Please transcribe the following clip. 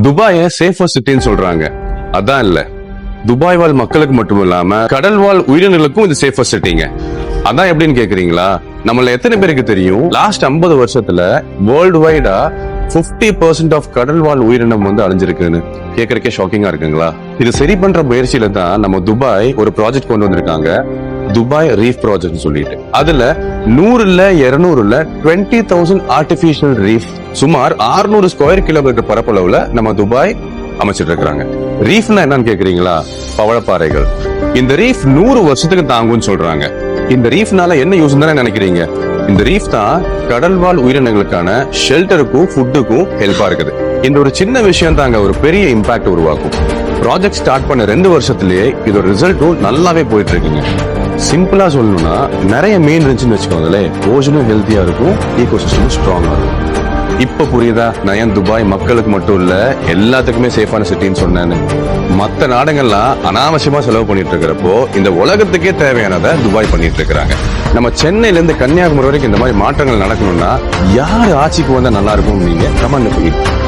துபாய safer சிட்டின்னு சொல்றாங்க. அதான் இல்ல, துபாய் வாழ் மக்களுக்கு மட்டும் இல்லாம கடல் வாழ் உயிரினங்களுக்கும் இது சேஃபர் சிட்டிங்க. அதான் எப்படின்னு கேக்குறீங்களா? நம்மள எத்தனை பேருக்கு தெரியும், லாஸ்ட் 50 வருஷத்துல வேர்ல்டு வைடா 50% ஆஃப் கடல் வாழ் உயிரினம் அழிஞ்சிருக்குன்னு. கேக்குறக்கே ஷாக்கிங்கா இருக்குங்களா? இது சரி பண்ற முயற்சியில தான் நம்ம துபாய் ஒரு ப்ராஜெக்ட் கொண்டு வந்திருக்காங்க, துபாய் ரீஃப் ப்ராஜெக்ட் சொல்லிட்டு. அதுல 100 200 20,000 ஆர்டிபிஷியல் ரீஃப், சுமார் 600 ஸ்கொயர் கிலோமீட்டர் பரப்பளவுல நம்ம துபாய் அமைச்சிட்டு இருக்காங்க. ரீஃப்னா என்னன்னு கேக்குறீங்களா? பவளப்பாறைகள். இந்த ரீஃப் 100 வருஷத்துக்கு தாங்கும்னு சொல்றாங்க. இந்த ரீஃப்னால என்ன யூஸ் தானே நினைக்கிறீங்க? இந்த ரீஃப் தான் கடல் வாழ் உயிரினங்களுக்கான ஷெல்டருக்கும் ஃபுட்டுக்கும் ஹெல்ப்பா இருக்குது. இந்த ஒரு சின்ன விஷயம் தாங்க ஒரு பெரிய இம்பாக்ட் உருவாக்கும். ப்ராஜெக்ட் ஸ்டார்ட் பண்ண 2 வருஷத்திலேயே இதோட ரிசல்ட்டும் நல்லாவே போயிட்டு இருக்குங்க. சிம்பிளா சொல்லணும்னா, நிறைய மீன் இருந்துச்சுன்னு வச்சுக்கோங்களேன், ஓஷனும் ஹெல்த்தியா இருக்கும், ஈகோசிஸ்டமும் ஸ்ட்ராங்கா இருக்கும். இப்ப புரியுதா நான் ஏன் துபாய் மக்களுக்கு மட்டும் இல்ல எல்லாத்துக்குமே சேஃபான சிட்டின்னு சொன்னேன்னு? மத்த நாடுகள்லாம் அனாவசியமா செலவு பண்ணிட்டு இருக்கிறப்போ இந்த உலகத்துக்கே தேவையானதை துபாய் பண்ணிட்டு இருக்கிறாங்க. நம்ம சென்னையில இருந்து கன்னியாகுமரி வரைக்கும் இந்த மாதிரி மாற்றங்கள் நடக்கணும்னா யாரு ஆட்சிக்கு வந்தா நல்லா இருக்கும்? நீங்க கமெண்ட் பண்ணிட்டு